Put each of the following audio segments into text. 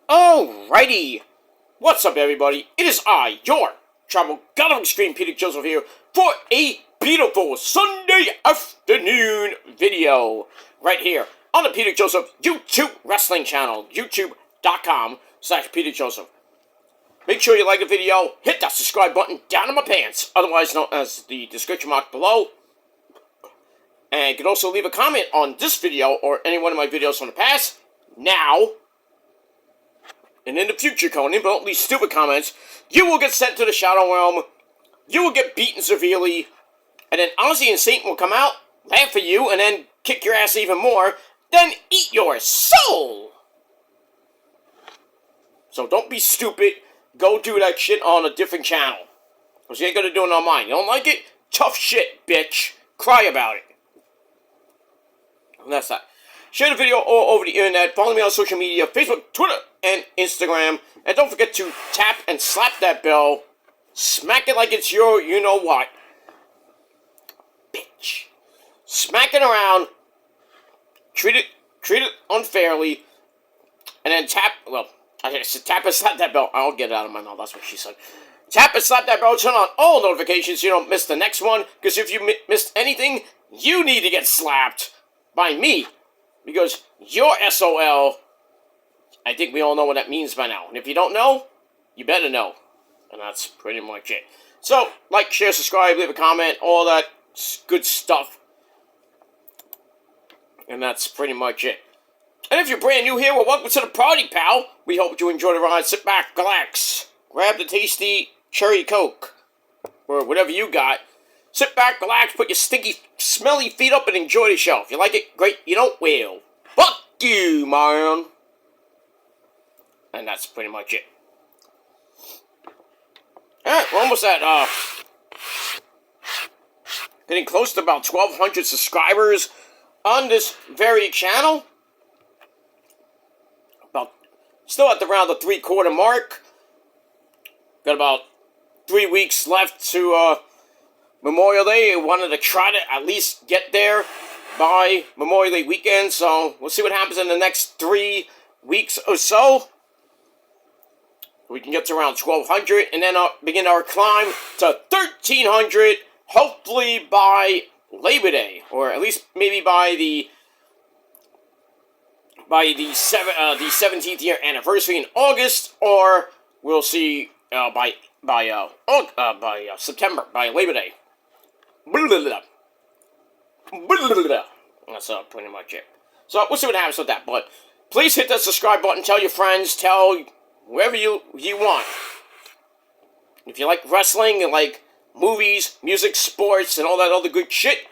Alrighty, what's up everybody? It is I, your Travel God of Extreme, Peter Joseph here, for a beautiful Sunday afternoon video, right here on the Peter Joseph YouTube wrestling channel, youtube.com/Peter Joseph. Make sure you like the video, hit that subscribe button down in my pants, otherwise known as the description mark below. And you can also leave a comment on this video or any one of my videos from the past, now, and in the future, Conan, but don't leave stupid comments. You will get sent to the Shadow Realm, you will get beaten severely, and then Unsainted will come out, laugh at you, and then kick your ass even more, then eat your soul! So don't be stupid, go do that shit on a different channel. Because you ain't gonna do it on mine. You don't like it? Tough shit, bitch. Cry about it. And that's that. Share the video all over the internet. Follow me on social media, Facebook, Twitter, and Instagram. And don't forget to tap and slap that bell. Smack it like it's your you-know-what. Bitch. Smack it around. Treat it unfairly. And then tap, well, I said tap and slap that bell. I'll get it out of my mouth, that's what she said. Tap and slap that bell, turn on all notifications so you don't miss the next one. Because if you missed anything, you need to get slapped by me. Because you're SOL. I think we all know what that means by now. And if you don't know, you better know. And that's pretty much it. So, like, share, subscribe, leave a comment, all that good stuff. And that's pretty much it. And if you're brand new here, well, welcome to the party, pal. We hope you enjoy the ride. Sit back, relax, grab the tasty cherry Coke, or whatever you got. Sit back, relax, put your stinky, smelly feet up and enjoy the show. If you like it, great. You don't, well, fuck you, man. And that's pretty much it. Alright, we're almost at, getting close to about 1,200 subscribers on this very channel. Still at around the 3/4 mark. Got about 3 weeks left to Memorial Day. I wanted to try to at least get there by Memorial Day weekend. So we'll see what happens in the next 3 weeks or so. We can get to around 1,200 and then begin our climb to 1,300. Hopefully by Labor Day, or at least maybe by the 17th year anniversary in August, or we'll see by September, by Labor Day. That's pretty much it. So we'll see what happens with that. But please hit that subscribe button. Tell your friends. Tell whoever you want. If you like wrestling and like movies, music, sports, and all that other good shit,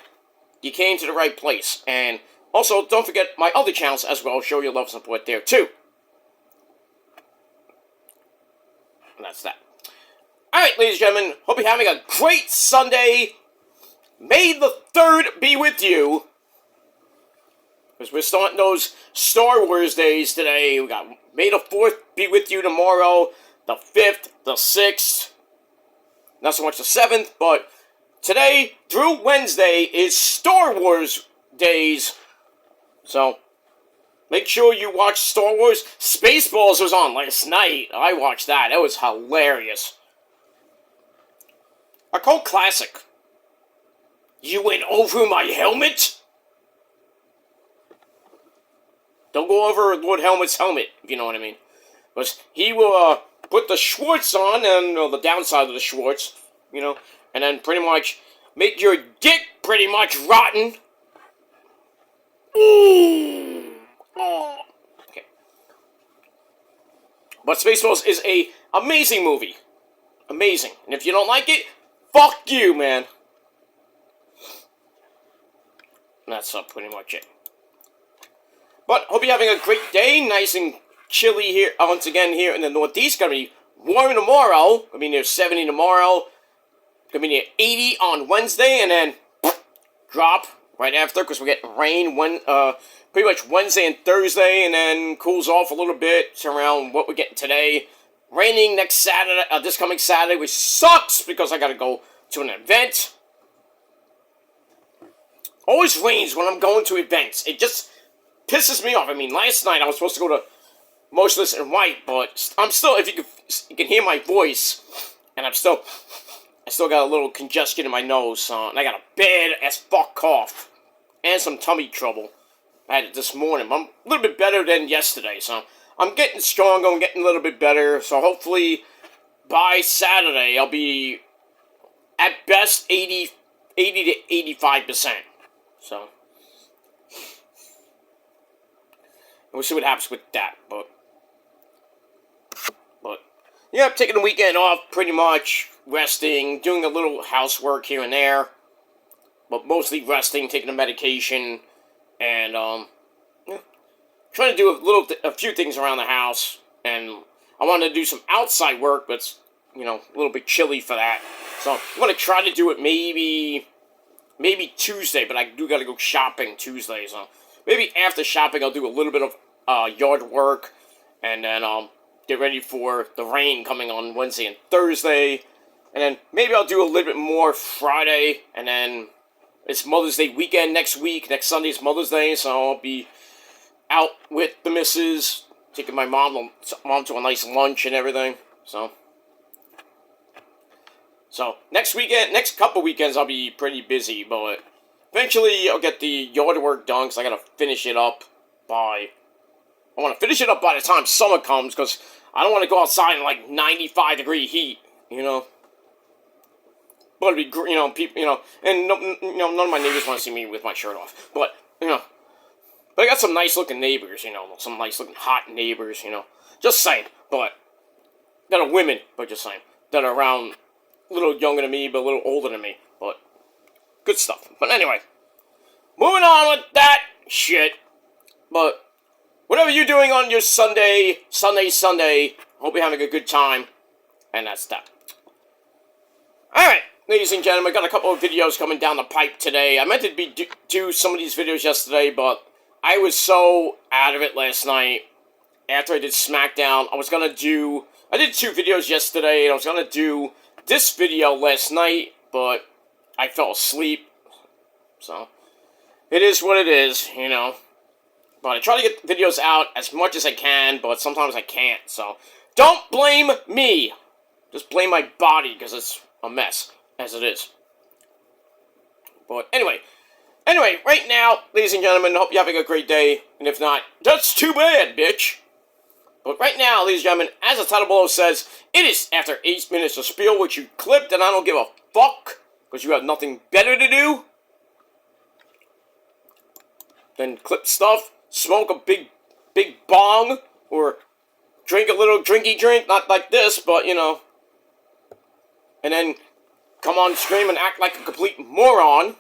you came to the right place. And also, don't forget my other channels as well. Show your love and support there, too. And that's that. Alright, ladies and gentlemen. Hope you're having a great Sunday. May the 3rd be with you. Because we're starting those Star Wars days today. We got May the 4th be with you tomorrow. The 5th, the 6th. Not so much the 7th, but today through Wednesday is Star Wars days. So, make sure you watch Star Wars. Spaceballs was on last night. I watched that. That was hilarious. A cult classic. You went over my helmet? Don't go over Lord Helmet's helmet, if you know what I mean. Because he will put the Schwartz on, and the downside of the Schwartz, and then pretty much make your dick pretty much rotten. Okay. But Spaceballs is a amazing movie. Amazing. And if you don't like it, fuck you, man. And that's pretty much it. But hope you're having a great day. Nice and chilly here, once again, here in the Northeast. Gonna be warm tomorrow. I mean, there's 70 tomorrow. Gonna be near 80 on Wednesday, and then drop right after, because we get rain pretty much Wednesday and Thursday, and then cools off a little bit to around what we're getting today. Raining next Saturday, this coming Saturday, which sucks because I gotta go to an event. Always rains when I'm going to events. It just pisses me off. I mean, last night I was supposed to go to motionless and white, but I'm still, if you can hear my voice, and I still got a little congestion in my nose, so, and I got a bad as fuck cough, and some tummy trouble. I had it this morning. I'm a little bit better than yesterday, so I'm getting stronger, I'm getting a little bit better, so hopefully by Saturday I'll be at best 80 to 85%. So we'll see what happens with that, but yeah, I'm taking the weekend off pretty much, resting, doing a little housework here and there, but mostly resting, taking the medication, and yeah, trying to do a few things around the house, and I wanted to do some outside work, but it's, you know, a little bit chilly for that, so I'm going to try to do it maybe Tuesday, but I do got to go shopping Tuesday, so maybe after shopping I'll do a little bit of yard work, and then get ready for the rain coming on Wednesday and Thursday, and then maybe I'll do a little bit more Friday, and then it's Mother's Day weekend next week. Next Sunday is Mother's Day, so I'll be out with the missus, taking my mom to a nice lunch and everything, so next couple weekends I'll be pretty busy, but eventually I'll get the yard work done, because I gotta finish it up by the time summer comes, because I don't want to go outside in like 95-degree heat, you know. But it'd be, you know, people, you know, and none of my neighbors want to see me with my shirt off. But you know, but I got some nice looking neighbors, you know, some nice looking hot neighbors, you know. Just saying, but that are women, but just saying, that are around a little younger than me, but a little older than me. But good stuff. But anyway, moving on with that shit. But whatever you're doing on your Sunday, hope you're having a good time. And that's that. Alright, ladies and gentlemen, I got a couple of videos coming down the pipe today. I meant to do some of these videos yesterday, but I was so out of it last night. After I did SmackDown, I did 2 videos yesterday, and I was going to do this video last night, but I fell asleep. So, it is what it is, you know. But I try to get videos out as much as I can, but sometimes I can't, so don't blame me. Just blame my body, because it's a mess, as it is. But anyway, right now, ladies and gentlemen, hope you're having a great day, and if not, that's too bad, bitch. But right now, ladies and gentlemen, as the title below says, it is after 8 minutes of spiel, which you clipped, and I don't give a fuck, because you have nothing better to do than clip stuff. Smoke a big bong, or drink a little drinky drink, not like this, but, you know, and then come on stream and act like a complete moron.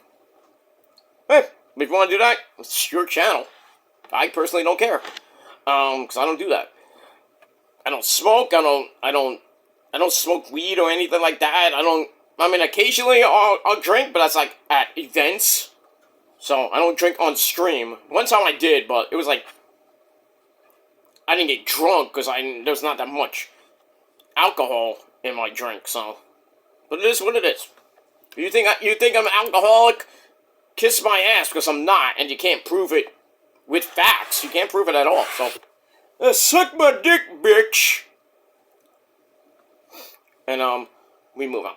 Hey, if you want to do that, it's your channel. I personally don't care, because I don't do that. I don't smoke, I don't smoke weed or anything like that. I mean, occasionally I'll drink, but that's like at events. So, I don't drink on stream. One time I did, but it was like, I didn't get drunk, because there's not that much alcohol in my drink, so. But it is what it is. You think I'm an alcoholic? Kiss my ass, because I'm not, and you can't prove it with facts. You can't prove it at all, so. Suck my dick, bitch! And, we move on.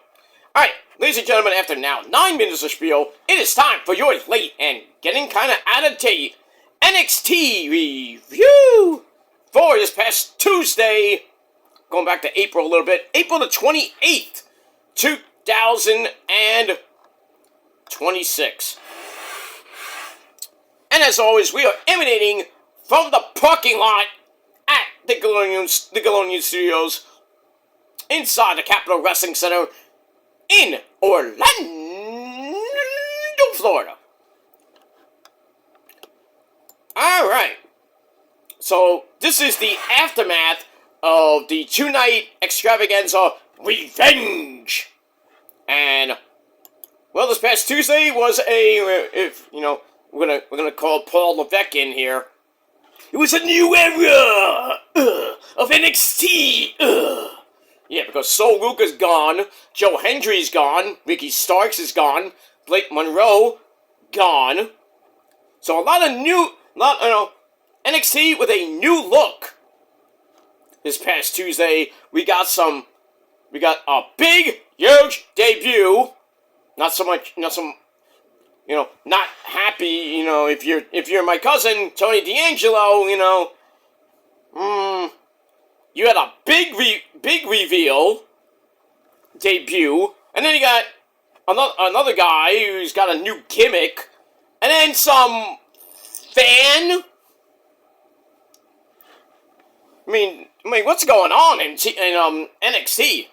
Alright, ladies and gentlemen, after now 9 minutes of spiel, it is time for your late and getting kinda out of date NXT review for this past Tuesday, going back to April a little bit, April the 28th, 2026. And as always, we are emanating from the parking lot at the Galonian Studios inside the Capitol Wrestling Center in Orlando, Florida. Alright. So, this is the aftermath of the 2-night extravaganza Revenge. And, well, this past Tuesday was if, you know, we're gonna call Paul Levesque in here. It was a new era of NXT. Yeah, because Sol Ruka's gone, Joe Hendry's gone, Ricky Starks is gone, Blake Monroe gone. So a lot of NXT with a new look. this past Tuesday, we got a big, huge debut. Not not happy, if you're my cousin, Tony D'Angelo, you had a big reveal, debut, and then you got another guy who's got a new gimmick, and then some fan. I mean, what's going on in NXT?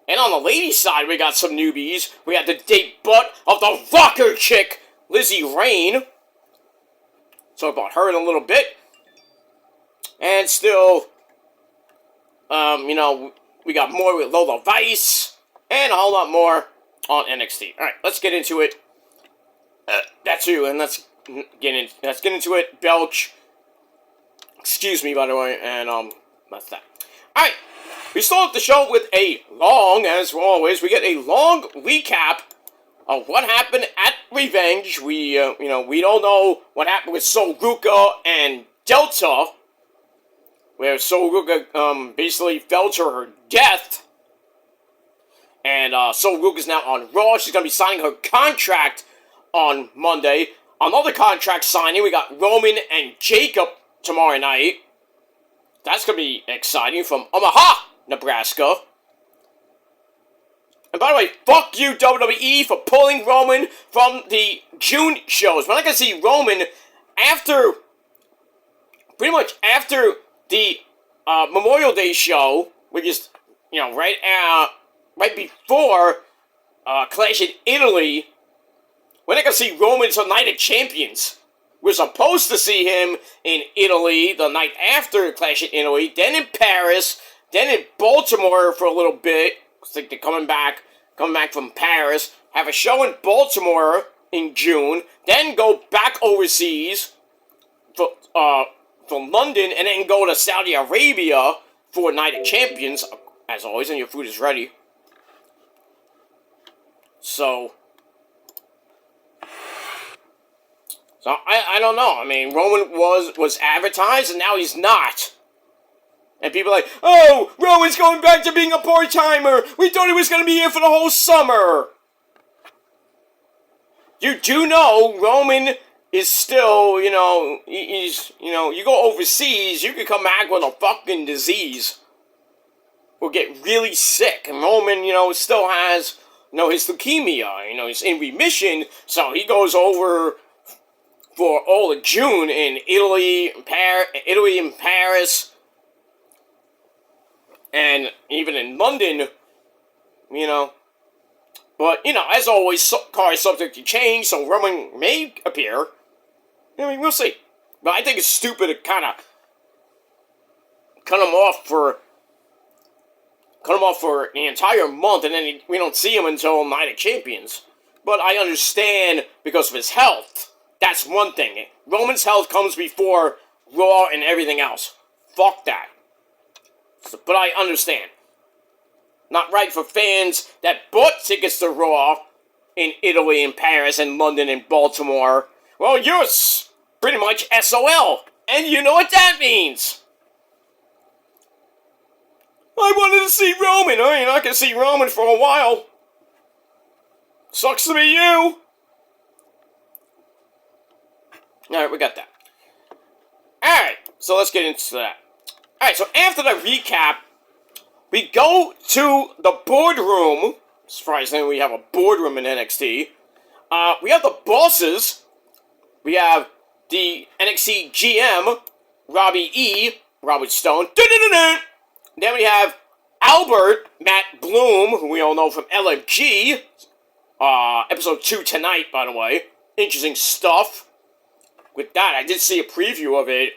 And on the ladies' side, we got some newbies. We had the debut of the rocker chick, Lizzie Rain. Talk about her in a little bit. And still, we got more with Lola Vice, and a whole lot more on NXT. Alright, let's get into it. That's you, and let's get into it. Belch. Excuse me, by the way, and, that's that. Alright, we start the show with as always, we get a long recap of what happened at Revenge. We don't know what happened with Sol Ruka and Delta, where Sol Ruka, basically fell to her death, and, Sol Ruka's now on Raw. She's gonna be signing her contract on Monday. Another contract signing, we got Roman and Jacob tomorrow night. That's gonna be exciting, from Omaha, Nebraska. And by the way, fuck you, WWE, for pulling Roman from the June shows. We're not gonna see Roman pretty much after the Memorial Day show, which is, right before Clash in Italy. We're not gonna see Roman until Night of Champions. We're supposed to see him in Italy the night after Clash in Italy, then in Paris, then in Baltimore for a little bit. Looks like they're coming back from Paris, have a show in Baltimore in June, then go back overseas for London, and then go to Saudi Arabia for Night of Champions, as always, and your food is ready. So I don't know. I mean, Roman was advertised, and now he's not. And people are like, oh, Roman's going back to being a part-timer. We thought he was going to be here for the whole summer. You do know Roman is still, you go overseas, you can come back with a fucking disease. Or get really sick. And Roman, still has, his leukemia. He's in remission, so he goes over for all of June in Italy and Paris, and even in London, But, as always, car is subject to change, so Roman may appear. I mean, we'll see. But I think it's stupid to kind of cut him off for the entire month, and then we don't see him until Night of Champions. But I understand because of his health. That's one thing. Roman's health comes before Raw and everything else. Fuck that. But I understand. Not right for fans that bought tickets to Raw in Italy and Paris and London and Baltimore. Well, you're pretty much SOL. And you know what that means. I wanted to see Roman. Oh, you're not going to see Roman for a while. Sucks to be you. Alright, we got that. Alright, so let's get into that. Alright, so after the recap, we go to the boardroom. Surprisingly, we have a boardroom in NXT. We have the bosses. We have the NXT GM, Robbie E., Robert Stone. Then we have Albert, Matt Bloom, who we all know from LFG. Episode 2 tonight, by the way. Interesting stuff. With that, I did see a preview of it.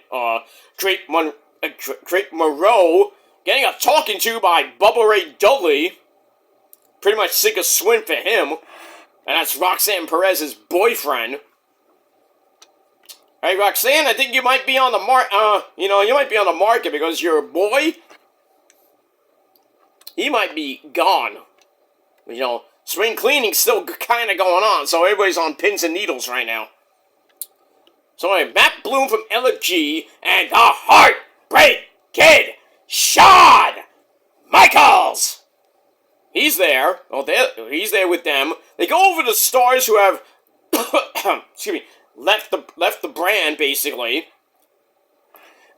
Drake Monroe getting a talking to by Bubba Ray Dudley. Pretty much sink or swim for him. And that's Roxanne Perez's boyfriend. Hey, Roxanne, I think you might be on the you might be on the market because your boy, he might be gone. Spring cleaning's still kind of going on, so everybody's on pins and needles right now. So anyway, Matt Bloom from LFG and the Heartbreak Kid Shawn Michaels. He's there. Oh, he's there with them. They go over the stars who have, excuse me, left the brand basically.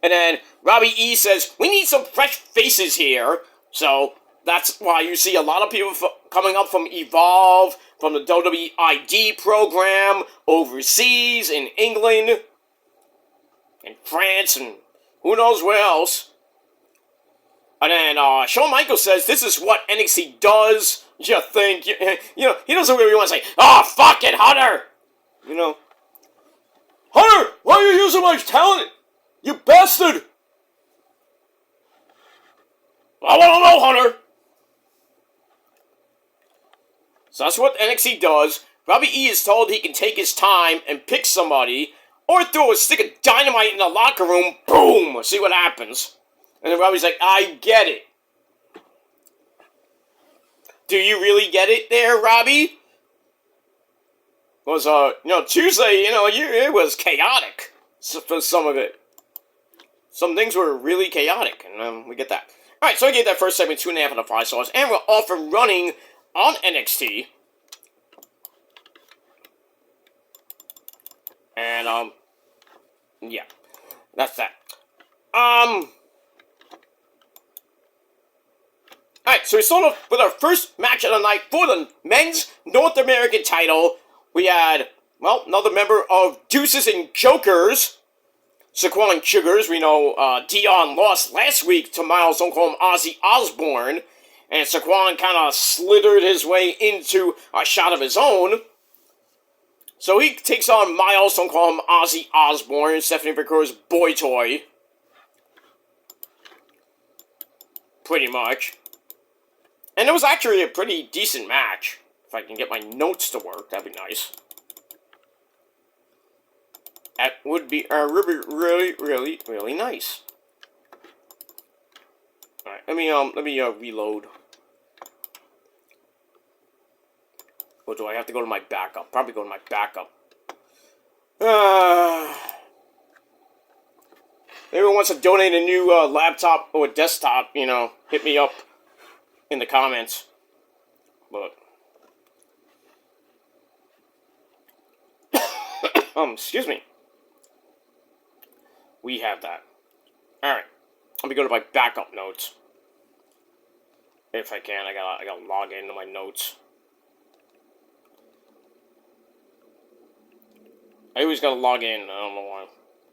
And then Robbie E says, we need some fresh faces here. So that's why you see a lot of people coming up from Evolve, from the WWE ID program, overseas, in England, in France, and who knows where else. And then Shawn Michaels says, this is what NXT does. You think, he doesn't really want to say, oh, fuck it, Hunter. Hunter, why are you using my talent? You bastard! I want to know, Hunter! So that's what NXT does. Robbie E is told he can take his time and pick somebody, or throw a stick of dynamite in the locker room, boom, see what happens. And then Robbie's like, I get it. Do you really get it there, Robbie? Was, Tuesday, it was chaotic for some of it. Some things were really chaotic, and we get that. Alright, so I gave that first segment 2.5 out of 5 stars, and we're off and running on NXT. And, yeah, that's that. Alright, so we start off with our first match of the night for the men's North American title. We had, another member of Deuces and Jokers, Saquon and Sugars. We know Dion lost last week to Miles, don't call him Ozzy Osbourne, and Saquon kind of slithered his way into a shot of his own. So he takes on Miles, don't call him Ozzy Osbourne, Stephanie Victor's boy toy. Pretty much. And it was actually a pretty decent match. If I can get my notes to work, that'd be nice. That would be really, really, really nice. Alright, let me reload. Or do I have to go to my backup? Probably go to my backup. Anyone wants to donate a new laptop or desktop, hit me up in the comments. But excuse me. We have that. Alright. Let me go to my backup notes. If I can, I gotta log into my notes. I always gotta log in, I don't know why.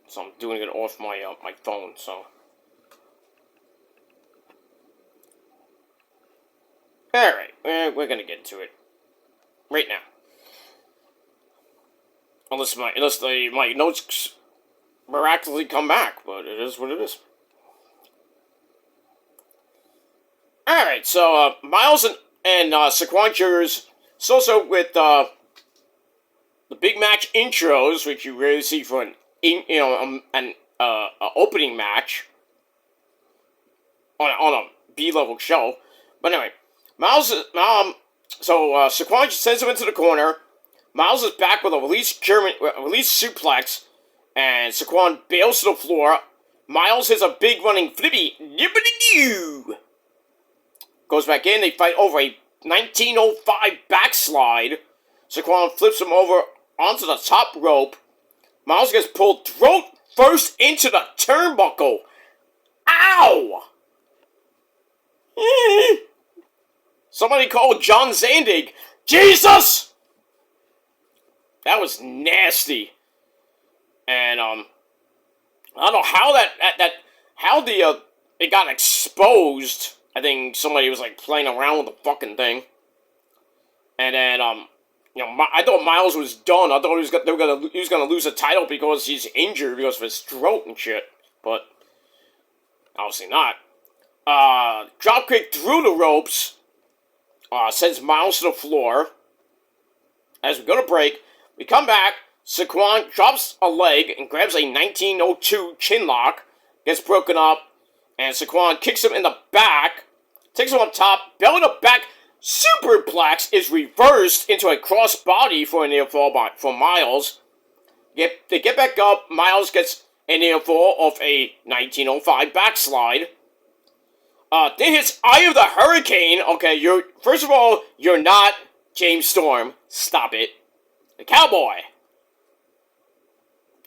So I'm doing it off my my phone, so. Alright, we're gonna get into it. Right now. Unless my notes miraculously come back, but it is what it is. Alright, so Miles and Saquon Sugars, so with the big match intros, which you rarely see for an opening match on a B-level show. But anyway, Saquon sends him into the corner. Miles is back with a release suplex, and Saquon bails to the floor. Miles hits a big running flippy, yippity-doo! Goes back in, they fight over a 1905 backslide. Saquon flips him over onto the top rope. Miles gets pulled throat first into the turnbuckle. Ow! Somebody called John Zandig. Jesus! That was nasty. And, I don't know how it got exposed. I think somebody was, playing around with the fucking thing. And then, I thought Miles was done. I thought he was gonna lose the title because he's injured because of his throat and shit. But, obviously not. Dropkick through the ropes. Sends Miles to the floor. As we go to break, we come back. Saquon drops a leg and grabs a 1902 chin lock. Gets broken up. And Saquon kicks him in the back. Takes him up top. Belly to back. Superplex is reversed into a crossbody for a near fall for Miles. They get back up. Miles gets a near fall off a 1905 backslide. Then hits Eye of the Hurricane. Okay, first of all, you're not James Storm. Stop it. The Cowboy.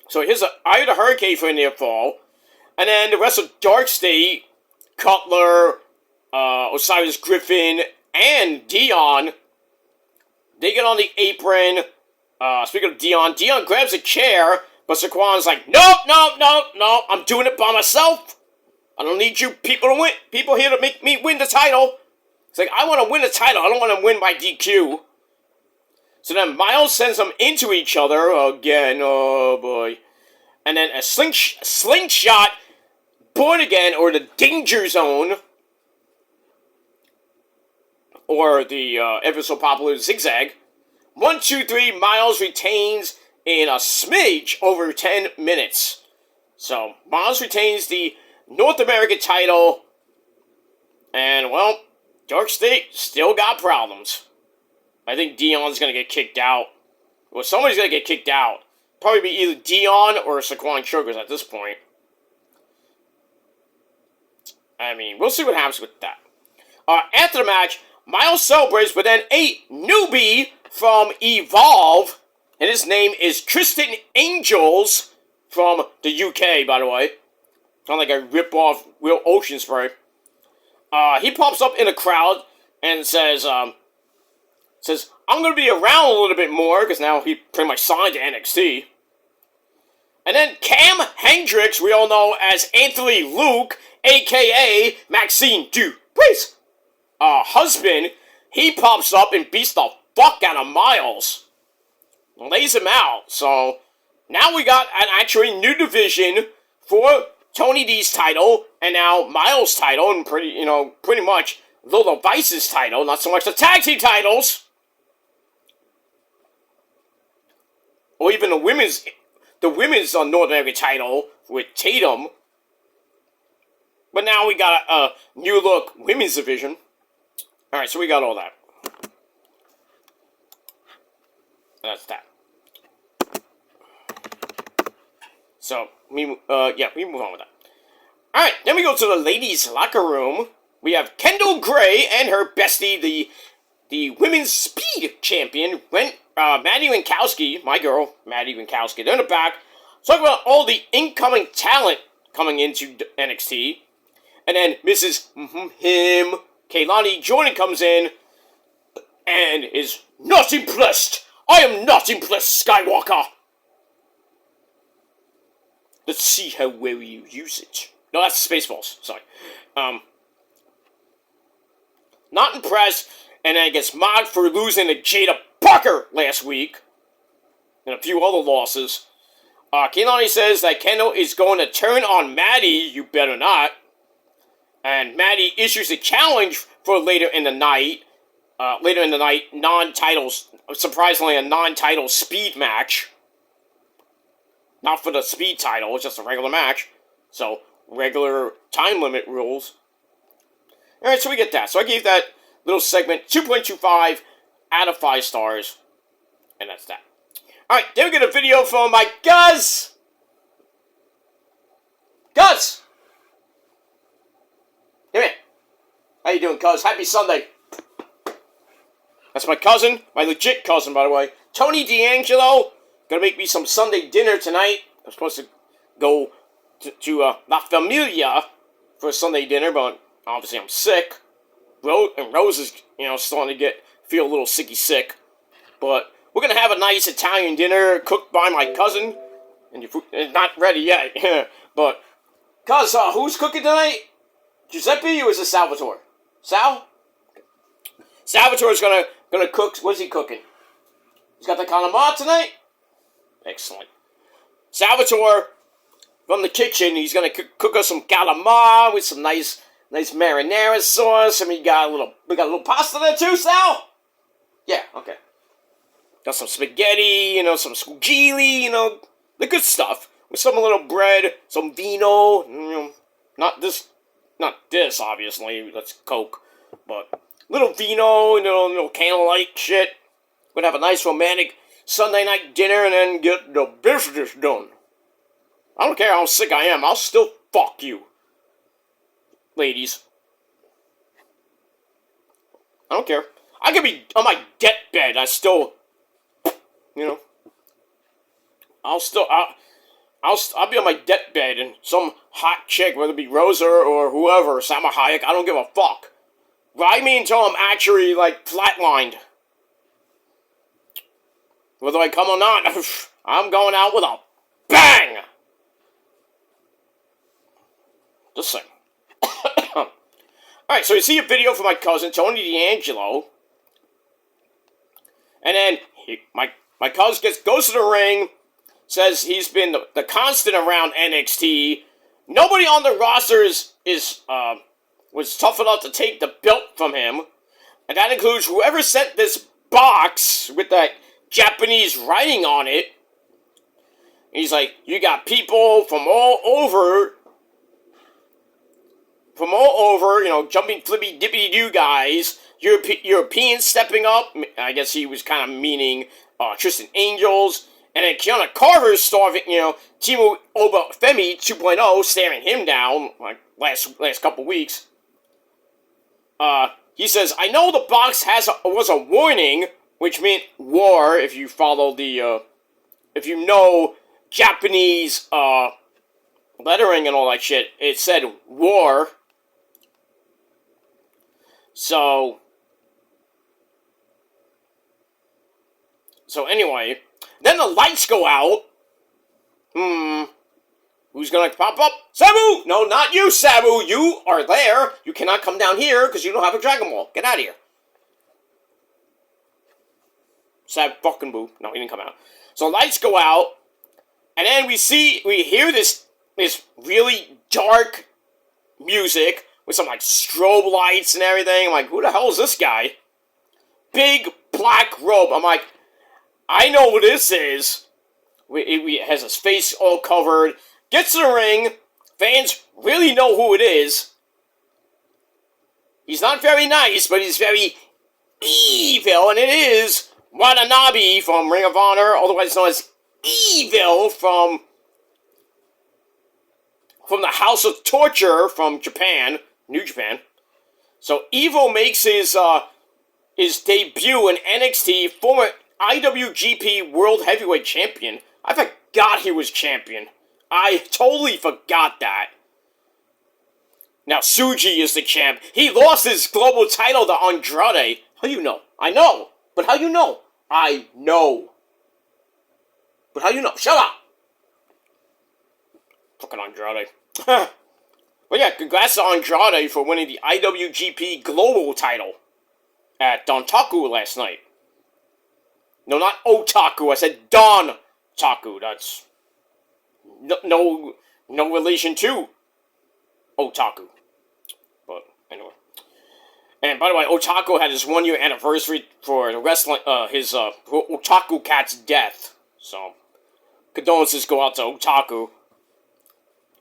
So here's the Eye of the Hurricane for a near fall. And then the rest of Dark State, Cutler, Osiris Griffin, and Dion, they get on the apron. Speaking of Dion grabs a chair, but Saquon's like, nope, I'm doing it by myself. I don't need you people to win. People here to make me win the title. It's like, I want to win the title. I don't want to win by DQ. So then Miles sends them into each other again. Oh boy. And then a slingshot, Born Again, or the Danger Zone, or the ever so popular Zigzag. 1, 2, 3, Miles retains in a smidge over 10 minutes. So Miles retains the North American title. And, well, Dark State still got problems. I think Dion's going to get kicked out. Well, somebody's going to get kicked out. Probably be either Dion or Saquon Sugars at this point. I mean, we'll see what happens with that. After the match, Miles celebrates, but then a newbie from Evolve, and his name is Tristan Angels from the UK, by the way. Kind of like a rip-off Will Ocean Spray. He pops up in the crowd and says, I'm going to be around a little bit more, because now he pretty much signed to NXT. And then Cam Hendricks, we all know as Anthony Luke, a.k.a. Maxine Dupree's husband, he pops up and beats the fuck out of Miles. Lays him out. So, now we got an actually new division for Tony D's title, and now Miles' title, and pretty much Lola Vice's title, not so much the tag team titles. Or even the women's North American title with Tatum. But now we got a new look women's division. Alright, so we got all that. That's that. So, we move on with that. Alright, then we go to the ladies' locker room. We have Kendall Gray and her bestie, the women's speed champion, Maddie Winkowski, my girl, Maddie Winkowski. They're in the back, talking about all the incoming talent coming into NXT. And then Mrs. Kaylani Jordan comes in and is not impressed. I am not impressed, Skywalker. Let's see how well you use it. No, that's Spaceballs. Sorry. Not impressed. And then gets mocked for losing to Jada Parker last week. And a few other losses. Kaylani says that Kendall is going to turn on Maddie. You better not. And Maddie issues a challenge for later in the night. Non-titles. Surprisingly, a non-title speed match. Not for the speed title, it's just a regular match. So, regular time limit rules. Alright, so we get that. So I gave that little segment 2.25 out of 5 stars. And that's that. Alright, then we get a video from my Guz! Guz! Come here. How you doing, cuz? Happy Sunday. That's my cousin. My legit cousin, by the way. Tony D'Angelo. Gonna make me some Sunday dinner tonight. I'm supposed to go to La Familia for Sunday dinner, but obviously I'm sick. Rose is, starting to feel a little sick. But we're gonna have a nice Italian dinner cooked by my cousin. And your food is not ready yet. But, cuz, who's cooking tonight? Giuseppe or is it Salvatore? Sal? Salvatore's gonna cook. What's he cooking? He's got the calamari tonight? Excellent. Salvatore, from the kitchen, he's gonna cook us some calamari with some nice marinara sauce, and we got a little pasta there too, Sal? Yeah, okay. Got some spaghetti, some squigili, the good stuff. With some little bread, some vino, not this, obviously, that's Coke, but little vino, little candlelight shit. We're gonna have a nice romantic Sunday night dinner and then get the business done. I don't care how sick I am, I'll still fuck you. Ladies. I don't care. I could be on my deathbed. I still, you know, I'll be on my deathbed and some hot chick, whether it be Rosa or whoever, Salma Hayek, I don't give a fuck. Ride me until I'm actually, like, flatlined. Whether I come or not, I'm going out with a bang! Just saying. Alright, so you see a video from my cousin, Tony D'Angelo. And then my cousin goes to the ring, says he's been the constant around NXT. Nobody on the roster was tough enough to take the belt from him. And that includes whoever sent this box with that Japanese writing on it. He's like, you got people from all over, you know, jumping flippy dippy doo guys, Europeans stepping up. I guess he was kind of meaning Tristan Angels. And then Kiana Carver's starving, you know, Timo Obafemi 2.0 staring him down like last couple weeks. He says, I know the box was a warning, which meant war, if you follow the, if you know Japanese, lettering and all that shit. It said war. So anyway, then the lights go out. Who's gonna pop up? Sabu! No, not you, Sabu! You are there! You cannot come down here because you don't have a Dragon Ball. Get out of here. Sab fucking boo. No, he didn't come out. So lights go out, and then we hear this really dark music with some like strobe lights and everything. I'm like, who the hell is this guy? Big black robe. I'm like, I know what this is. He has his face all covered. Gets to the ring. Fans really know who it is. He's not very nice, but he's very evil, and it is Watanabe from Ring of Honor, otherwise known as Evil from the House of Torture from Japan, New Japan. So Evil makes his debut in NXT, former IWGP World Heavyweight Champion. I forgot he was champion. I totally forgot that. Now Tsuji is the champ. He lost his global title to Andrade. How you know? I know. But how you know? I know. But how you know? Shut up! Fucking Andrade. But yeah, congrats to Andrade for winning the IWGP Global title at Dontaku last night. No, not Otaku. I said Don-taku. That's no relation to Otaku. But anyway. And by the way, Otaku had his 1 year anniversary for the wrestling, his Otaku Cat's death. So, condolences go out to Otaku.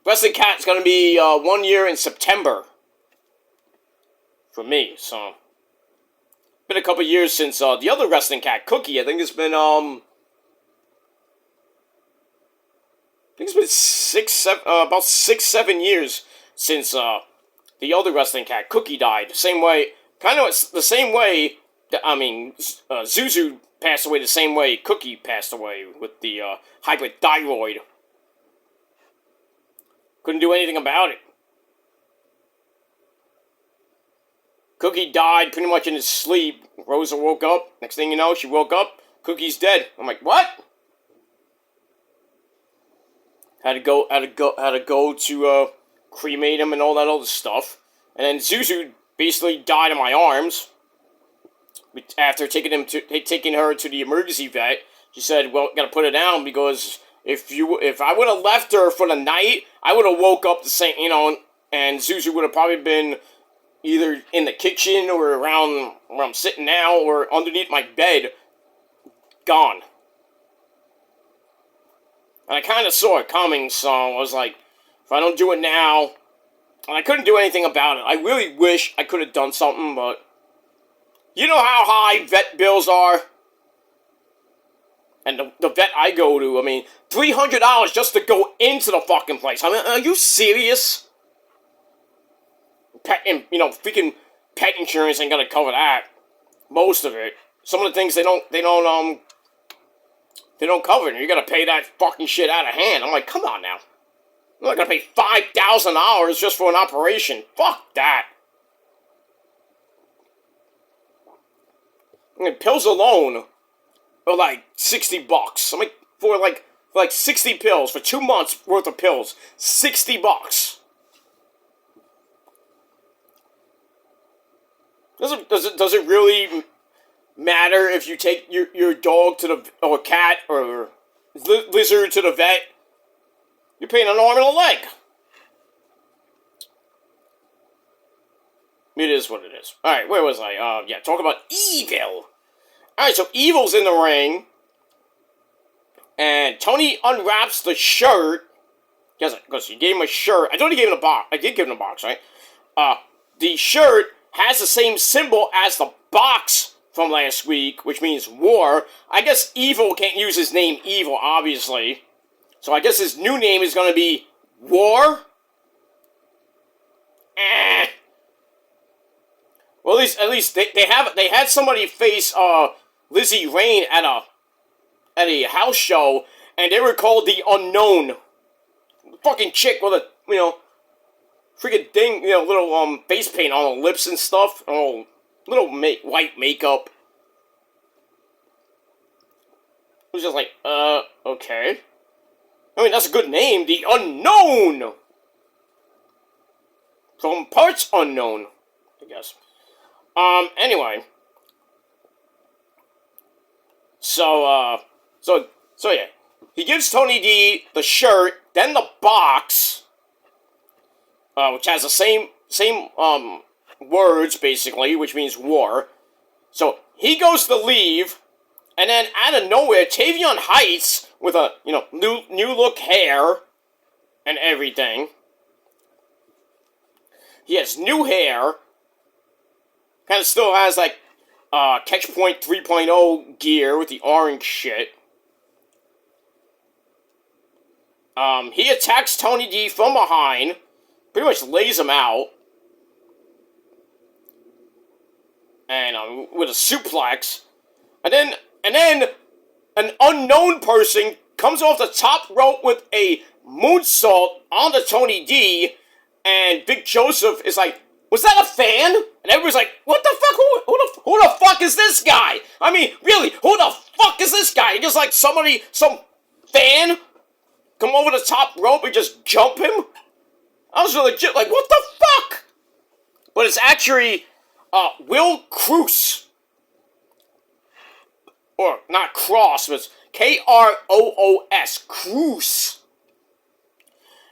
Wrestling Cat's gonna be 1 year in September. For me, so. Been a couple years since the other Wrestling Cat, Cookie. I think it's been about 6-7 years since the other Wrestling Cat, Cookie, died. Same way, kind of the same way. Zuzu passed away the same way Cookie passed away with the hypothyroid. Couldn't do anything about it. Cookie died pretty much in his sleep. Rosa woke up. Next thing you know, she woke up. Cookie's dead. I'm like, what? Had to go to cremate him and all that other stuff. And then Zuzu basically died in my arms. After taking her to the emergency vet, she said, "Well, gotta put her down because if I would have left her for the night, I would have woke up the same, you know, and Zuzu would have probably been either in the kitchen or around where I'm sitting now or underneath my bed, gone." And I kind of saw it coming, so I was like, if I don't do it now, and I couldn't do anything about it. I really wish I could have done something, but you know how high vet bills are? And the vet I go to, I mean, $300 just to go into the fucking place. I mean, are you serious? Freaking pet insurance ain't gonna cover that. most of it. Some of the things they don't cover. And you gotta pay that fucking shit out of hand. I'm like, come on now. I'm not gonna pay $5,000 just for an operation. Fuck that. And pills alone are like $60. I'm like, for like 60 pills for 2 months worth of pills, $60. Does it really matter if you take your dog to the, or cat or lizard to the vet? You're paying an arm and a leg. It is what it is. Alright, where was I? Yeah, talk about Evil. Alright, so Evil's in the ring. And Tony unwraps the shirt. Because he gave him a shirt. I thought he gave him a box. I did give him a box, right? The shirt has the same symbol as the box from last week, which means war. I guess Evil can't use his name Evil, obviously. So I guess his new name is going to be War. Well, at least they had somebody face Lizzie Rain at a house show, and they were called the Unknown. Fucking chick with a freaking thing, little face paint on her lips and stuff, little white makeup. It was just like, okay. I mean, that's a good name, the Unknown. From parts unknown, I guess. Anyway. So yeah. He gives Tony D the shirt, then the box, which has the same words, basically, which means war. So, he goes to leave, and then out of nowhere, Tavion Heights, with a, new look hair, and everything. He has new hair, kind of still has, like, Catch Point 3.0 gear with the orange shit. He attacks Tony D from behind, pretty much lays him out, and with a suplex, and then an unknown person comes off the top rope with a moonsault onto Tony D, and Big Joseph is like, "Was that a fan?" And everybody's like, "What the fuck? Who the fuck is this guy? I mean, really, who the fuck is this guy?" And just like some fan come over the top rope and just jump him? I was legit like, what the fuck? But it's actually, Will Cross. Or, not Cross, but it's Kroos.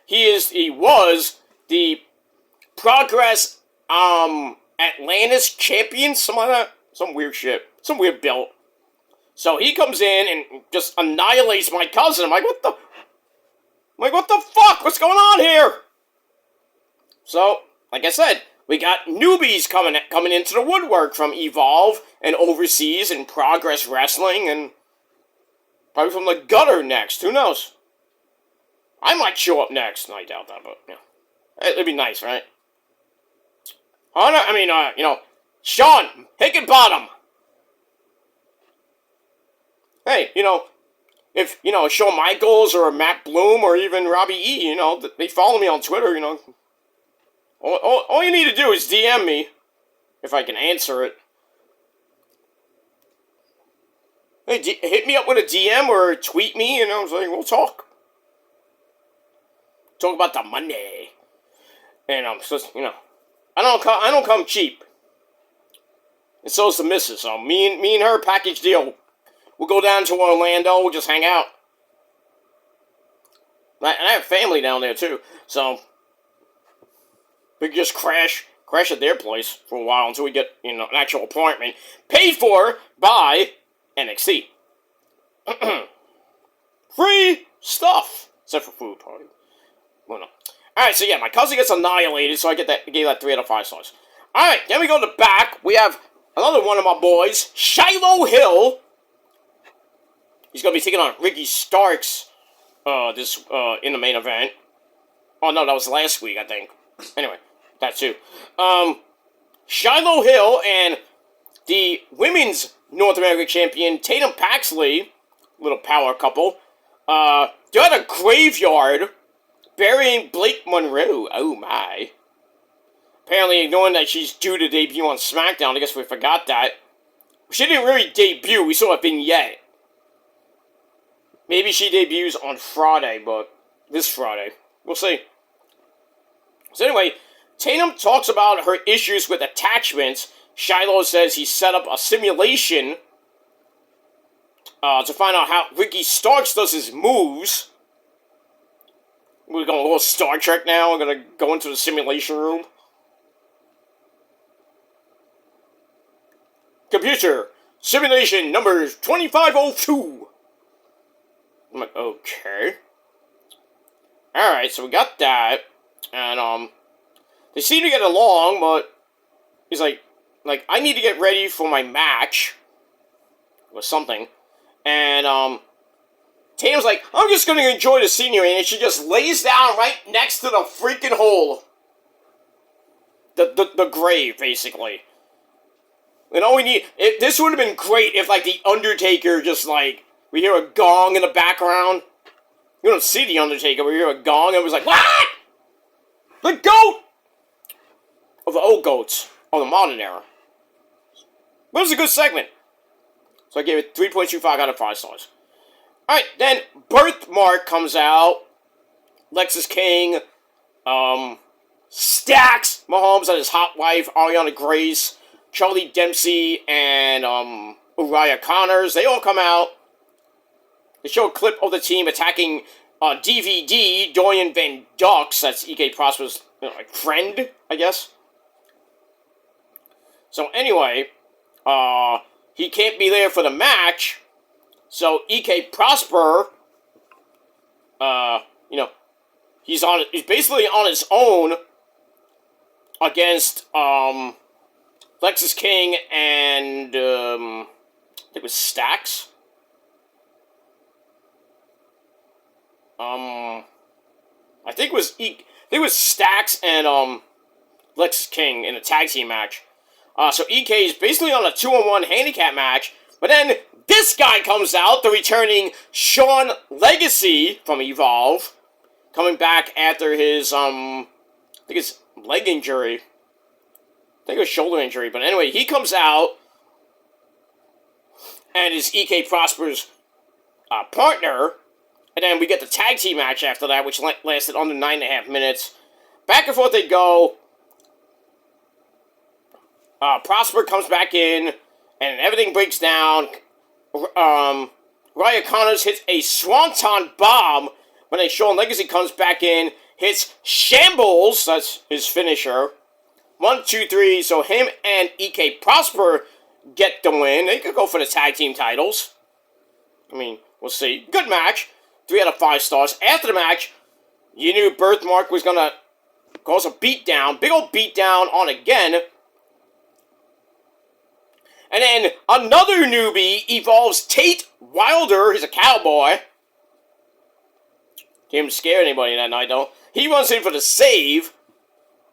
Croos. He was the Progress, Atlantis champion, something like that. Some weird shit. Some weird belt. So he comes in and just annihilates my cousin. I'm like, what the fuck? What's going on here? So, like I said, we got newbies coming into the woodwork from Evolve and Overseas and Progress Wrestling and probably from the gutter next. Who knows? I might show up next. No, I doubt that, but yeah. It'd be nice, right? Sean Hickenbottom. Hey, if, Shawn Michaels or Matt Bloom or even Robbie E., they follow me on Twitter, All you need to do is DM me, if I can answer it. Hey, hit me up with a DM or tweet me, and I was like, we'll talk. Talk about the money. And I'm just, I don't come cheap. And so is the missus, so me and her package deal. We'll go down to Orlando, we'll just hang out. And I have family down there, too. So, we can just crash at their place for a while until we get, an actual apartment. Paid for by NXT. Free stuff. Except for food, probably. Well, no. Alright, so yeah, my cousin gets annihilated, so I gave that 3 out of 5 stars. Alright, then we go to the back. We have another one of my boys, Shiloh Hill. He's going to be taking on Ricky Starks in the main event. Oh, no, that was last week, I think. Anyway, that too. Shiloh Hill and the women's North American champion, Tatum Paxley, little power couple, they're at a graveyard burying Blake Monroe. Oh my. Apparently ignoring that she's due to debut on SmackDown. I guess we forgot that. She didn't really debut. We saw a vignette. Maybe she debuts on Friday, but this Friday. We'll see. So anyway, Tatum talks about her issues with attachments. Shiloh says he set up a simulation to find out how Ricky Starks does his moves. We're going a little Star Trek now. We're going to go into the simulation room. Computer, simulation number 2502. I'm like, okay. Alright, so we got that. And, they seem to get along, but he's like, I need to get ready for my match. Or something. And, Tatum's like, I'm just going to enjoy the scenery. And she just lays down right next to the freaking hole. The grave, basically. And all we need... this would have been great if, like, the Undertaker just, like... We hear a gong in the background. You don't see the Undertaker, but we hear a gong and it was like, what? The goat! Of the old goats. Of the modern era. But it was a good segment. So I gave it 3.25 out of 5 stars. Alright, then Birthmark comes out. Lexus King. Stacks Mahomes and his hot wife, Ariana Grace. Charlie Dempsey and Uriah Connors. They all come out. They show a clip of the team attacking DVD, Dorian Van Dux. That's E.K. Prosper's friend, I guess. So anyway, he can't be there for the match. So E.K. Prosper, he's basically on his own against Lexus King and I think it was Stax. I think it was Stax and Lexus King in a tag team match. So EK is basically on a 2-on-1 handicap match, but then this guy comes out, the returning Sean Legacy from Evolve, coming back after his I think it's leg injury. I think it was shoulder injury, but anyway, he comes out and is EK Prosper's partner. And then we get the tag team match after that, which lasted under 9.5 minutes. Back and forth they go. Prosper comes back in, and everything breaks down. Raya Connors hits a Swanton Bomb, but then Sean Legacy comes back in, hits Shambles, that's his finisher. 1, 2, 3, so him and EK Prosper get the win. They could go for the tag team titles. I mean, we'll see. Good match. 3 out of 5 stars. After the match, you knew Birthmark was going to cause a beatdown. Big old beatdown on again. And then another newbie evolves Tate Wilder. He's a cowboy. Didn't scare anybody that night, though. He runs in for the save.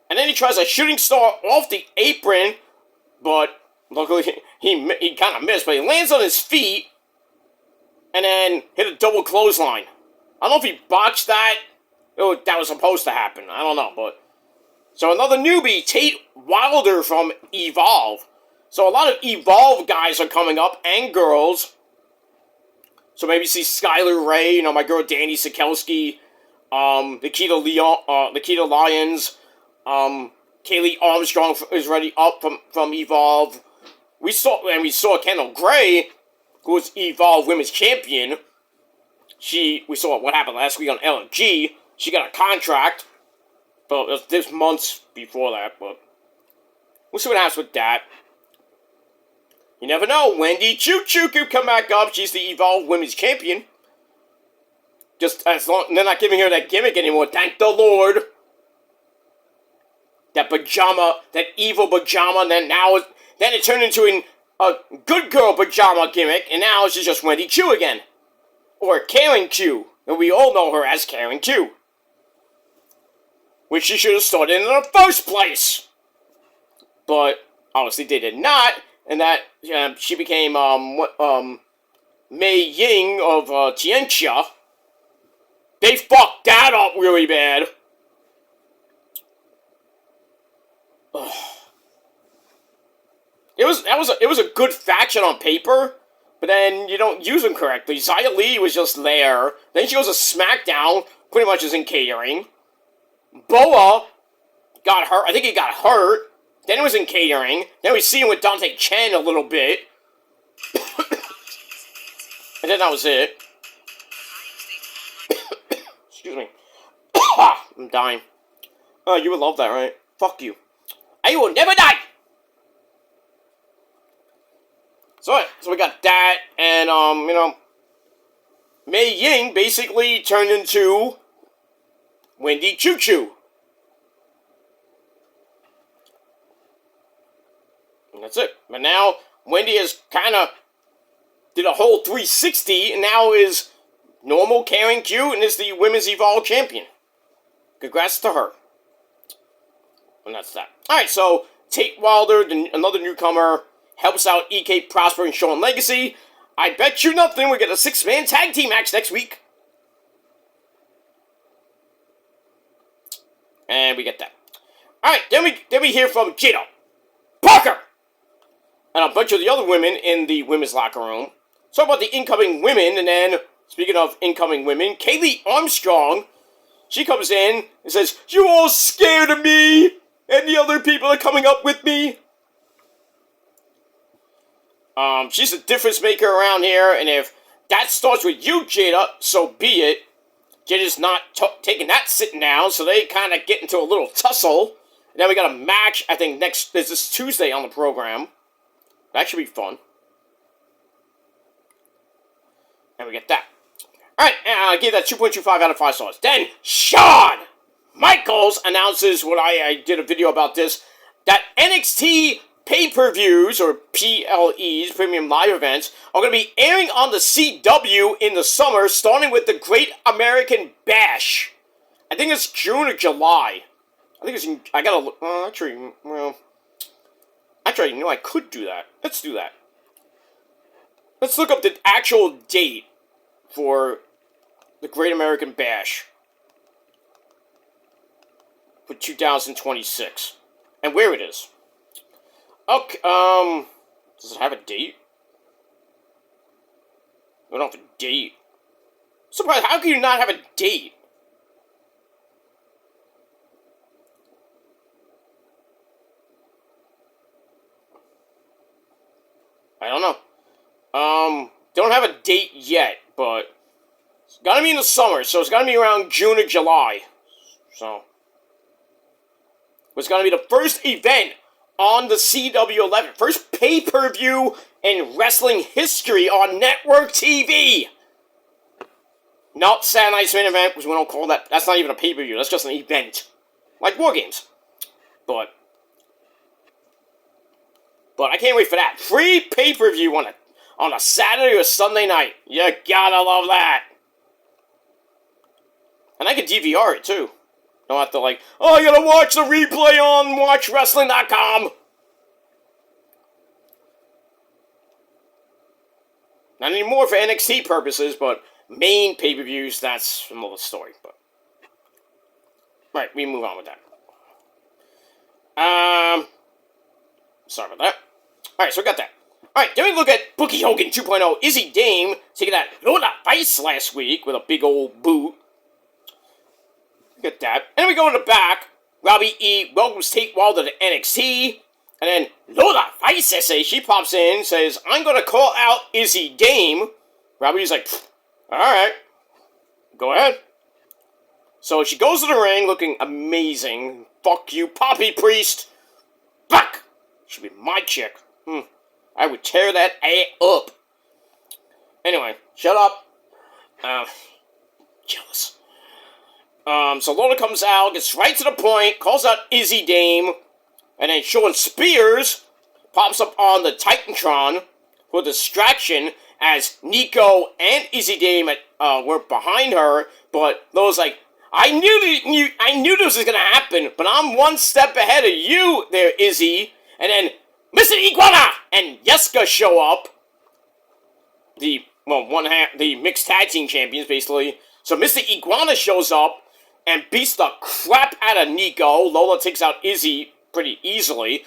And then he tries a shooting star off the apron. But luckily, he kind of missed. But he lands on his feet. And then hit a double clothesline. I don't know if he botched that. Oh, that was supposed to happen. I don't know, but... So another newbie, Tate Wilder from Evolve. So a lot of Evolve guys are coming up, and girls. So maybe see Skylar Ray, my girl Danny Sikelski, Nikita Lyons, Kaylee Armstrong is ready up from Evolve. We saw Kendall Gray, who was Evolve Women's Champion. We saw what happened last week on LFG. She got a contract. But it was this months before that, but we'll see what happens with that. You never know. Wendy Choo Choo could come back up. She's the Evolve Women's Champion. Just as long they're not giving her that gimmick anymore. Thank the Lord. That pajama, that evil pajama, and then it turned into a good girl pajama gimmick, and now she's just Wendy Choo again. Or Karen Q. And we all know her as Karen Q. Which she should have started in the first place. But, obviously, they did not. and that she became Mei Ying of Tianxia. They fucked that up really bad. Ugh. It was a good faction on paper, but then you don't use them correctly. Xia Li was just there. Then she goes to SmackDown, pretty much is in catering. Boa got hurt. I think he got hurt. Then it was in catering. Then we see him with Dante Chen a little bit. And then that was it. Excuse me. I'm dying. Oh, you would love that, right? Fuck you. I will never die! So we got that, and, Mei Ying basically turned into Wendy Choo Choo. And that's it. But now, Wendy has kind of did a whole 360, and now is normal, caring, cute, and is the Women's Evolve Champion. Congrats to her. And that's that. Alright, so, Tate Wilder, another newcomer, helps out EK Prosper and Shawn Legacy. I bet you nothing we get a 6-man tag team match next week. And we get that. Alright, then we hear from Jada Parker and a bunch of the other women in the women's locker room. Talk about the incoming women, and then, speaking of incoming women, Kaylee Armstrong, she comes in and says, "You all scared of me, and the other people are coming up with me." She's a difference maker around here, and if that starts with you, Jada, so be it. Jada's not taking that sitting down, so they kind of get into a little tussle. And then we got a match, I think, this is Tuesday on the program. That should be fun. And we get that. Alright, and I give that 2.25 out of 5 stars. Then, Shawn Michaels announces what I did a video about this, that NXT pay-per-views, or PLEs, Premium Live Events, are going to be airing on the CW in the summer, starting with the Great American Bash. I think it's June or July. I think it's I gotta look, actually, I could do that. Let's do that. Let's look up the actual date for the Great American Bash for 2026, and where it is. Okay, does it have a date? We don't have a date. Surprised, how can you not have a date? I don't know. Don't have a date yet, but it's gotta be in the summer, so it's gotta be around June or July. So, it's gonna be the first event on the CW11. First pay-per-view in wrestling history on network TV. Not Saturday Night's Main Event, because we don't call that. That's not even a pay-per-view. That's just an event. Like War Games. But I can't wait for that. Free pay-per-view on a Saturday or Sunday night. You gotta love that. And I can DVR it, too. Don't have to oh, I gotta watch the replay on WatchWrestling.com. Not anymore for NXT purposes, but main pay-per-views, that's another story. But right, we move on with that. Sorry about that. Alright, so we got that. Alright, then we look at Bookie Hogan 2.0. Izzy Dame taking that load of ice last week with a big old boot. Get that. And then we go in the back. Robbie E. welcomes Tate Wilder to NXT. And then Lola Vice essay, she pops in, says, "I'm going to call out Izzy Dame." Robbie's like, "Alright. Go ahead." So she goes to the ring looking amazing. Fuck you, Poppy Priest. Fuck! Should be my chick. I would tear that A up. Anyway, shut up. Jealous. So Lola comes out, gets right to the point, calls out Izzy Dame, and then Sean Spears pops up on the Titantron for distraction as Nico and Izzy Dame were behind her, but Lola's like, I knew this was gonna happen, but I'm one step ahead of you there, Izzy. And then Mr. Iguana and Yeska show up. The mixed tag team champions, basically. So Mr. Iguana shows up and beats the crap out of Nico. Lola takes out Izzy pretty easily.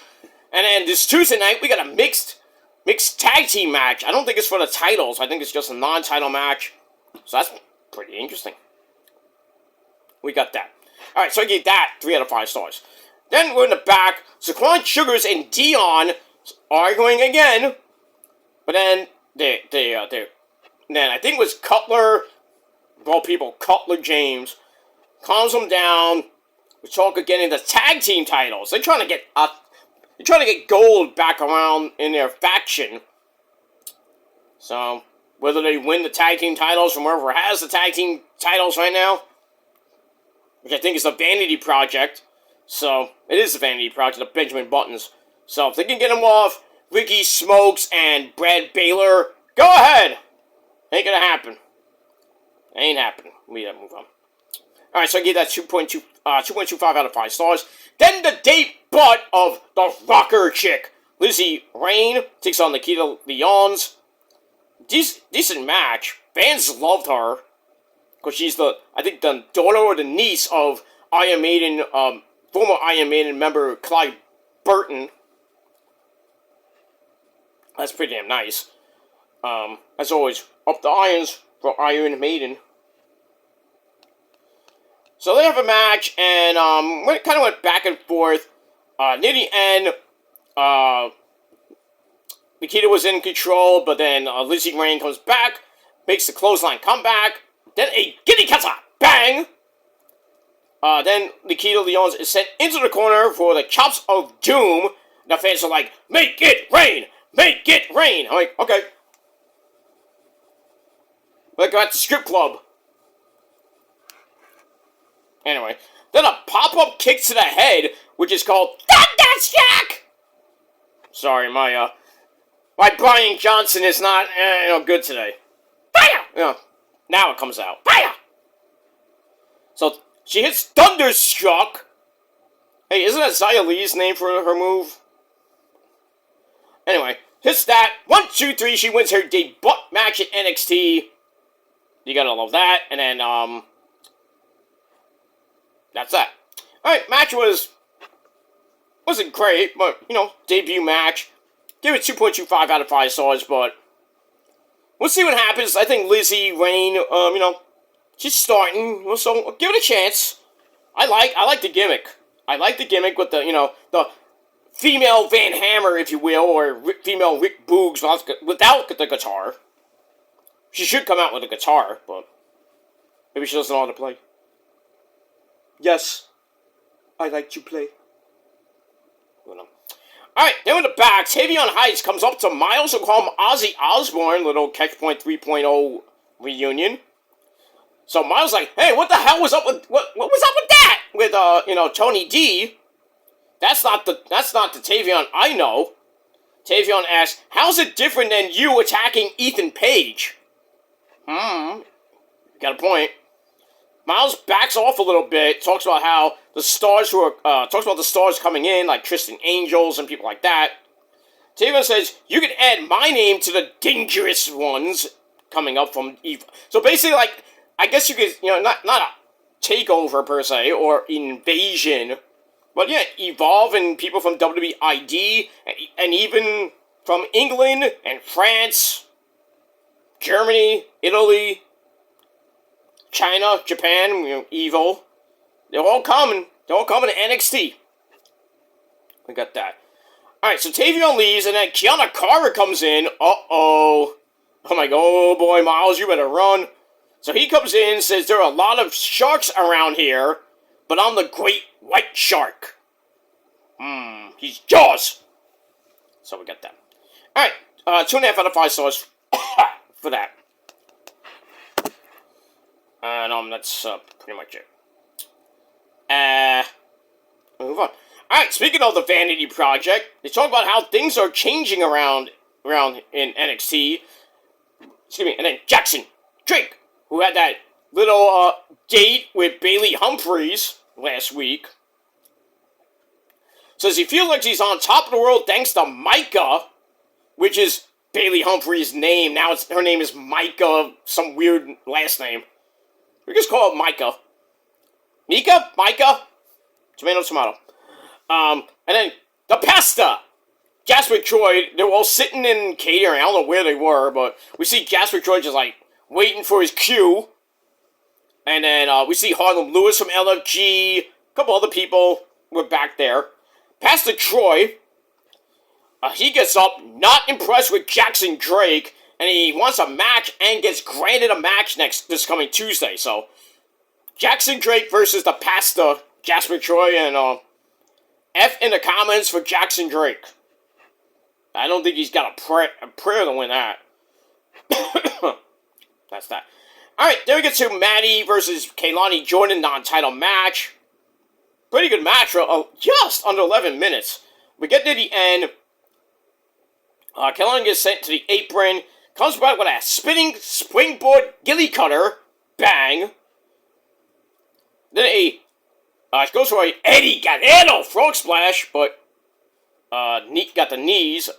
And then this Tuesday night, we got a mixed tag team match. I don't think it's for the titles. I think it's just a non-title match. So that's pretty interesting. We got that. Alright, so I gave that 3 out of 5 stars. Then we're in the back. Saquon Sugars and Dion arguing again. But then then I think it was Cutler, of all people, Cutler James, calms them down. We talk again in the tag team titles. They're trying to get gold back around in their faction. So whether they win the tag team titles from whoever has the tag team titles right now, which I think is a vanity project. So it is a vanity project of Benjamin Buttons. So if they can get them off Ricky Smokes and Brad Baylor, go ahead. Ain't gonna happen. Ain't happening. We gotta move on. Alright, so I gave that 2.25 out of 5 stars. Then the date butt of the rocker chick, Lizzie Rain, takes on Nikita Lyons. Decent match. Fans loved her. Because she's the daughter or the niece of Iron Maiden, former Iron Maiden member Clive Burton. That's pretty damn nice. As always, up the irons for Iron Maiden. So they have a match, and it kind of went back and forth. Near the end, Nikita was in control, but then Lizzie Rain comes back, makes the clothesline comeback, then a giddy kata, bang! Then Nikita Lyons is sent into the corner for the chops of doom. The fans are like, make it rain! Make it rain! I'm like, okay. Like at the strip club. Anyway, then a pop-up kick to the head, which is called Thunder Jack! Sorry, my Brian Johnson is not, good today. Fire! Now it comes out. Fire! So, she hits Thunderstruck. Hey, isn't that Xia Li's name for her move? Anyway, hits that. 1, 2, 3, she wins her debut match at NXT. You gotta love that. And then, that's that. Alright, match wasn't great, but, debut match. Give it 2.25 out of 5 stars, but we'll see what happens. I think Lizzie Rain, she's starting, so give it a chance. I like the gimmick. I like the gimmick with the female Van Hammer, if you will, or female Rick Boogs without the guitar. She should come out with a guitar, but maybe she doesn't know how to play. Yes, I like to play. Alright, then in the back, Tavion Heights comes up to Miles and call him Ozzy Osbourne, little Catchpoint 3.0 reunion. So Miles like, hey, what the hell was up with, what was up with that? With, Tony D. That's not the Tavion I know. Tavion asks, how's it different than you attacking Ethan Page? Got a point. Miles backs off a little bit, talks about how the stars talks about the stars coming in, like Tristan Angels and people like that. Tavion says, you can add my name to the dangerous ones coming up from Eve. So basically, like, I guess you could, not a takeover per se, or invasion, but yeah, Evolve and people from WWID, and even from England and France, Germany, Italy, China, Japan, Evil. They're all coming. They're all coming to NXT. We got that. Alright, so Tavion leaves, and then Kiana Carter comes in. Uh-oh. I'm like, oh boy, Miles, you better run. So he comes in, says there are a lot of sharks around here, but I'm the great white shark. He's Jaws. So we got that. Alright, 2.5 out of 5 stars for that. And that's pretty much it. Move on. Alright, speaking of the Vanity Project, they talk about how things are changing around in NXT. Excuse me, and then Jackson Drake, who had that little date with Bailey Humphries last week. says he feels like he's on top of the world thanks to Micah, which is Bailey Humphrey's name. Now her name is Micah, some weird last name. We just call it Micah. Micah? Tomato. And then the Pesta. Jasper Troy, they were all sitting in catering. I don't know where they were, but we see Jasper Troy just like waiting for his cue. And then we see Harlem Lewis from LFG. A couple other people were back there. Pastor Troy, he gets up, not impressed with Jackson Drake, and he wants a match and gets granted a match this coming Tuesday. So, Jackson Drake versus the Pastor, Jasper Troy, and F in the comments for Jackson Drake. I don't think he's got a prayer to win that. That's that. Alright, then we get to Maddie versus Kaylani Jordan non-title match. Pretty good match for just under 11 minutes. We get to the end. Kaylani gets sent to the apron. Comes back with a spinning springboard gilly cutter. Bang. Then she goes for a Eddie Guerrero frog splash, but got the knees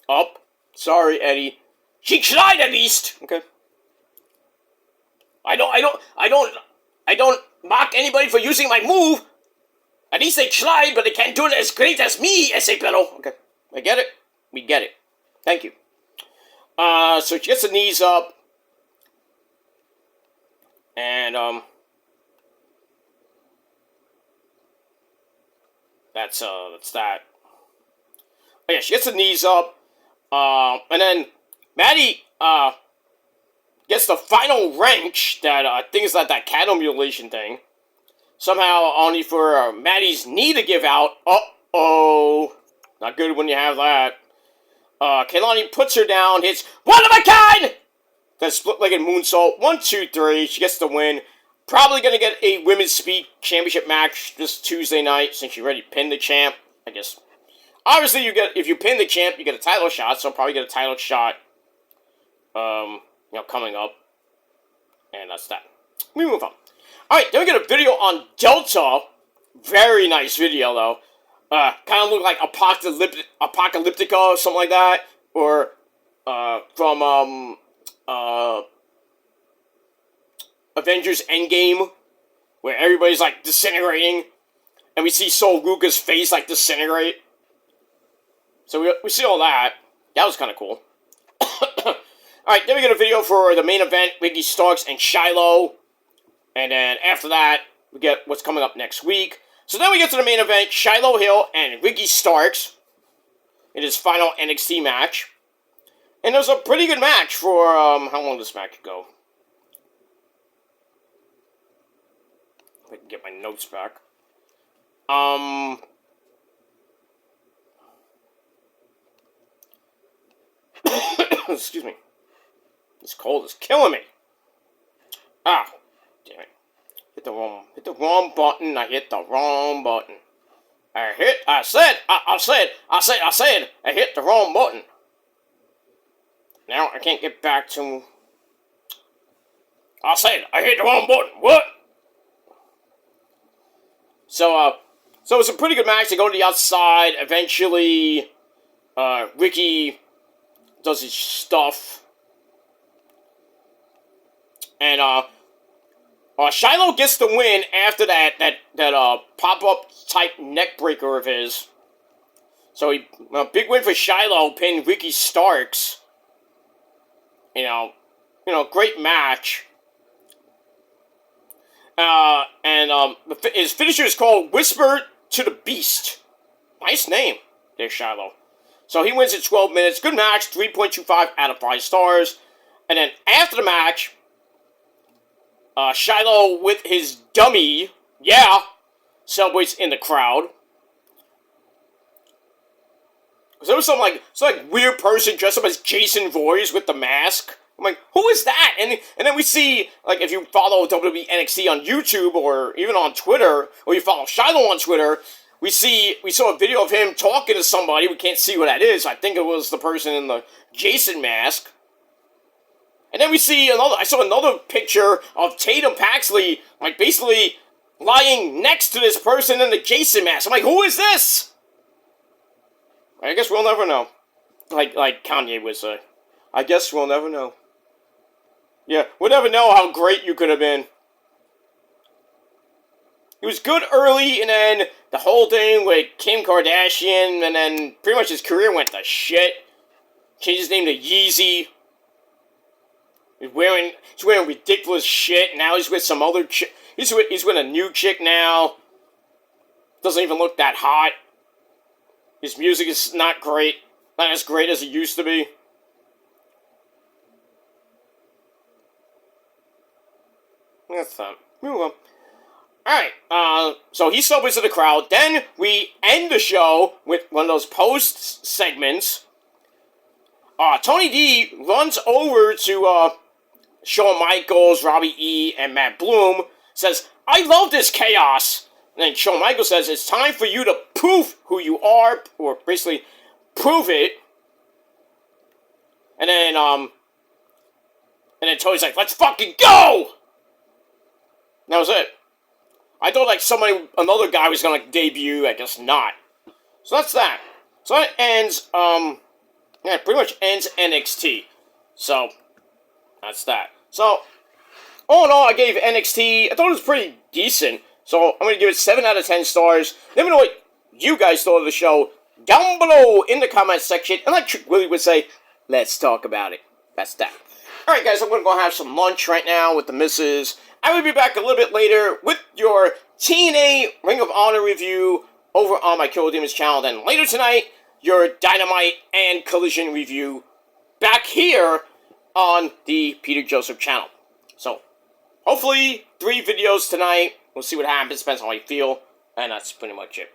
up. Sorry, Eddie. She tried at least. Okay. I don't mock anybody for using my move. At least they tried, but they can't do it as great as me, S.A. Bello. Okay. I get it. We get it. Thank you. So she gets the knees up. And, that's that. Oh, yeah, she gets the knees up. And then Maddie, gets the final wrench that, I think it's that cattle mutilation thing. Somehow, only for Maddie's knee to give out. Uh-oh. Not good when you have that. Kaylani puts her down, hits one of a kind! That split-legged moonsault. 1, 2, 3. She gets the win. Probably going to get a Women's Speed Championship match this Tuesday night, since she already pinned the champ, I guess. Obviously, if you pin the champ, you get a title shot, so I'll probably get a title shot, coming up. And that's that. We move on. Alright, then we get a video on Delta. Very nice video, though. Kind of look like Apocalyptica or something like that. Or, from, Avengers Endgame. Where everybody's, like, disintegrating. And we see Sol Ruka's face, like, disintegrate. So we see all that. That was kind of cool. Alright, then we get a video for the main event. Ricky Starks and Shiloh. And then after that, we get what's coming up next week. So then we get to the main event, Shiloh Hill and Ricky Starks in his final NXT match. And it was a pretty good match for, how long does this match go? If I can get my notes back. Excuse me. This cold is killing me. Ah. Damn it. Hit the wrong button. I hit the wrong button. I said, I hit the wrong button. Now I can't get back to... I said, I hit the wrong button. What? So it's a pretty good match. They go to the outside. Eventually, Ricky does his stuff. And, Shiloh gets the win after that pop-up type neck breaker of his. So big win for Shiloh, pinned Ricky Starks. Great match. His finisher is called Whisper to the Beast. Nice name. There's Shiloh. So he wins in 12 minutes. Good match. 3.25 out of 5 stars. And then after the match, Shiloh with his dummy, celebrates in the crowd. So there was some weird person dressed up as Jason Voorhees with the mask. I'm like, who is that? And then we see, if you follow WWE NXT on YouTube or even on Twitter, or you follow Shiloh on Twitter, we saw a video of him talking to somebody. We can't see who that is. I think it was the person in the Jason mask. And then I saw another picture of Tatum Paxley, basically lying next to this person in the Jason mask. I'm like, who is this? I guess we'll never know. Like Kanye would say. I guess we'll never know. Yeah, we'll never know how great you could have been. He was good early, and then the whole thing with Kim Kardashian, and then pretty much his career went to shit. Changed his name to Yeezy. He's wearing ridiculous shit. Now he's with some other chick. He's with a new chick now. Doesn't even look that hot. His music is not great. Not as great as it used to be. That's fine. Move on. Alright, so he subways to the crowd. Then we end the show with one of those post segments. Tony D runs over to Shawn Michaels, Robbie E, and Matt Bloom. Says, I love this chaos. And then Shawn Michaels says, it's time for you to prove who you are, or basically prove it. And then Tony's like, let's fucking go! And that was it. I thought like another guy was gonna debut. I guess not. So that's that. So that ends. Yeah, pretty much ends NXT. So that's that. So all in all, I gave NXT. I thought it was pretty decent. So I'm gonna give it 7 out of 10 stars. Let me know what you guys thought of the show down below in the comments section. And like Trick Willie would say, let's talk about it. That's that. All right, guys. I'm gonna go have some lunch right now with the missus. I will be back a little bit later with your TNA Ring of Honor review over on my Killer Demons channel. Then later tonight, your Dynamite and Collision review back here on the Peter Joseph channel. So, hopefully, 3 videos tonight. We'll see what happens. Depends on how I feel. And that's pretty much it.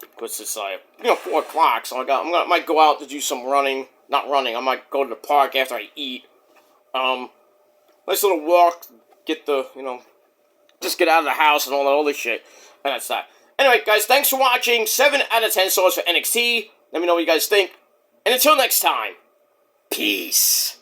Because it's like, 4 o'clock. So I might go out to do some running. Not running. I might go to the park after I eat. Nice little walk. Get the, just get out of the house and all that other shit. And that's that. Anyway, guys, thanks for watching. 7 out of 10 stars for NXT. Let me know what you guys think. And until next time, peace.